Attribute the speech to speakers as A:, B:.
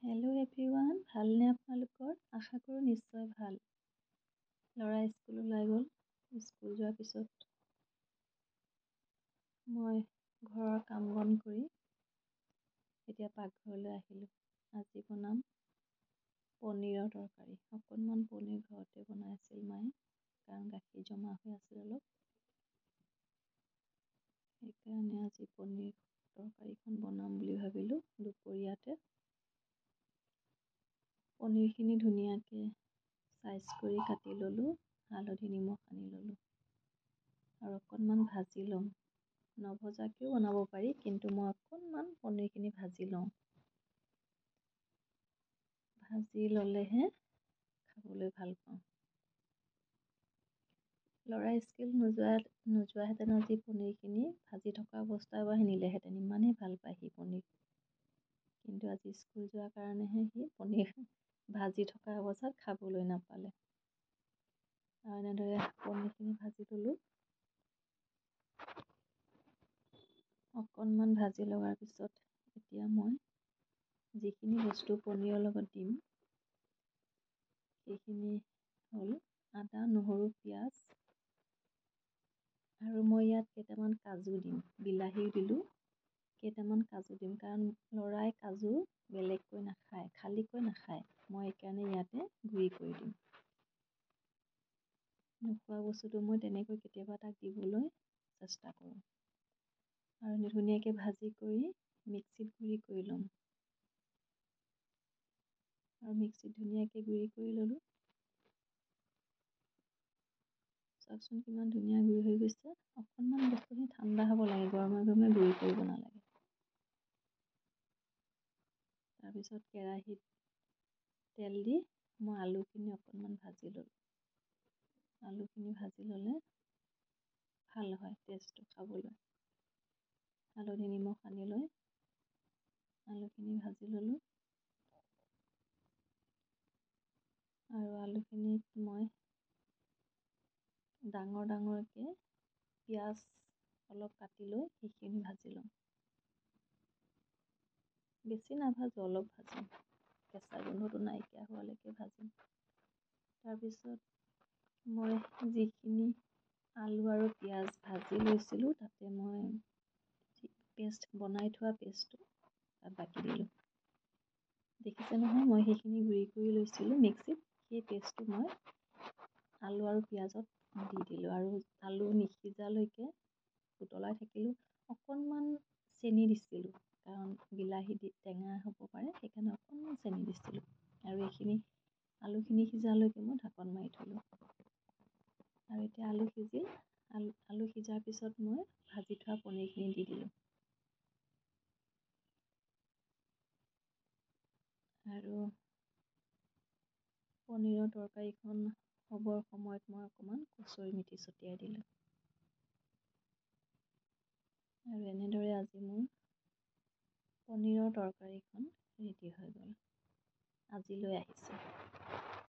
A: Hello' everyone, ভালনে আপোনালোকৰ? আশা কৰোঁ নিশ্চয় ভাল। ল'ৰা স্কুল ওলাই গ'ল। স্কুল যোৱাৰ পিছত মই ঘৰৰ কাম বন কৰি এতিয়া পাকঘৰলৈ আহিলোঁ। আজি বনাম পনীৰৰ তৰকাৰী। অকণমান পনীৰ ঘৰতে বনাইছিল মায়ে, কাৰণ গাখীৰ জমা হৈ আছিল অলপ। সেইকাৰণে আজি পনীৰ তৰকাৰীখন বনাম বুলি ভাবিলোঁ দুপৰীয়াতে। পনীৰখিনি ধুনীয়াকৈ চাইজ কৰি কাটি ল'লোঁ, হালধি নিমখ সানি ল'লোঁ আৰু অকণমান ভাজি ল'ম। নভজাকৈও বনাব পাৰি, কিন্তু মই অকণমান পনীৰখিনি ভাজি লওঁ। ভাজি ল'লেহে খাবলৈ ভাল পাওঁ। ল'ৰা স্কুল নোযোৱাহেঁতেন আজি পনীৰখিনি ভাজি থকা অৱস্থাৰ পৰাই নিলেহেঁতেন, ইমানেই ভাল পায় সি পনীৰ। কিন্তু আজি স্কুল যোৱাৰ কাৰণেহে সি পনীৰ ভাজি থকা অৱস্থাত খাবলৈ নাপালে। আৰু এনেদৰে পনীৰখিনি ভাজি ল'লোঁ। অকণমান ভাজি লগাৰ পিছত এতিয়া মই যিখিনি বস্তু পনীৰৰ লগত দিম সেইখিনি হ'ল আদা, নহৰু, পিঁয়াজ আৰু মই ইয়াত কেইটামান কাজু দিম, বিলাহীও দিলোঁ। কেইটামান কাজু দিম, কাৰণ ল'ৰাই কাজু বেলেগকৈ নাখায়, খালীকৈ নাখায়। মই এইকাৰণে ইয়াতে গুড়ি কৰি দিম। নোখোৱা বস্তুটো মই তেনেকৈ কেতিয়াবা তাক দিবলৈ চেষ্টা কৰোঁ। আৰু ধুনীয়াকৈ ভাজি কৰি মিক্সিত গুড়ি কৰি ল'ম। আৰু মিক্সিত ধুনীয়াকৈ গুড়ি কৰি ল'লোঁ। চাওকচোন কিমান ধুনীয়া গুড়ি হৈ গৈছে। অকণমান বস্তুখিনি ঠাণ্ডা হ'ব লাগে, গৰমে গৰমে গুড়ি কৰিব নালাগে। তাৰপিছত কেৰাহীত তেল দি মই আলুখিনি অকণমান ভাজি ল'লোঁ। আলুখিনি ভাজি ল'লে ভাল হয় টেষ্টটো খাবলৈ। হালধি নিমখ সানি লৈ আলুখিনি ভাজি ল'লোঁ। আৰু আলুখিনিত মই ডাঙৰ ডাঙৰকৈ পিঁয়াজ অলপ কাটি লৈ সেইখিনি ভাজি ল'ম। বেছি নাভাজোঁ, অলপ ভাজিম। কেঁচা গোন্ধটো নাইকিয়া হোৱালৈকে ভাজিম। তাৰপিছত মই যিখিনি আলু আৰু পিঁয়াজ ভাজি লৈছিলোঁ, তাতে মই পেষ্ট বনাই থোৱা পেষ্টটো তাত বাকি দিলোঁ। দেখিছে নহয়, মই সেইখিনি গুড়ি কৰি লৈছিলোঁ মিক্সিত, সেই পেষ্টটো মই আলু আৰু পিঁয়াজত দি দিলোঁ আৰু আলু নিসিজালৈকে উতলাই থাকিলোঁ। অকণমান চেনি দিছিলোঁ, কাৰণ বিলাহী টেঙা হ'ব পাৰে, সেইকাৰণে অকণমান চেনি দিছিলোঁ। আৰু এইখিনি আলুখিনি সিজালৈকে মই ঢাকন মাৰি থলোঁ। আৰু এতিয়া আলু সিজিল। আলু সিজাৰ পিছত মই ভাজি থোৱা পনীৰখিনি দি দিলোঁ। আৰু পনীৰৰ তৰকাৰীখন হ'বৰ সময়ত মই অকণমান কচুৰি মেথি ছটিয়াই দিলোঁ। আৰু এনেদৰে আজি মোৰ পনীৰৰ তৰকাৰীখন ৰেডি হৈ গ'ল। আজিলৈ আহিছোঁ।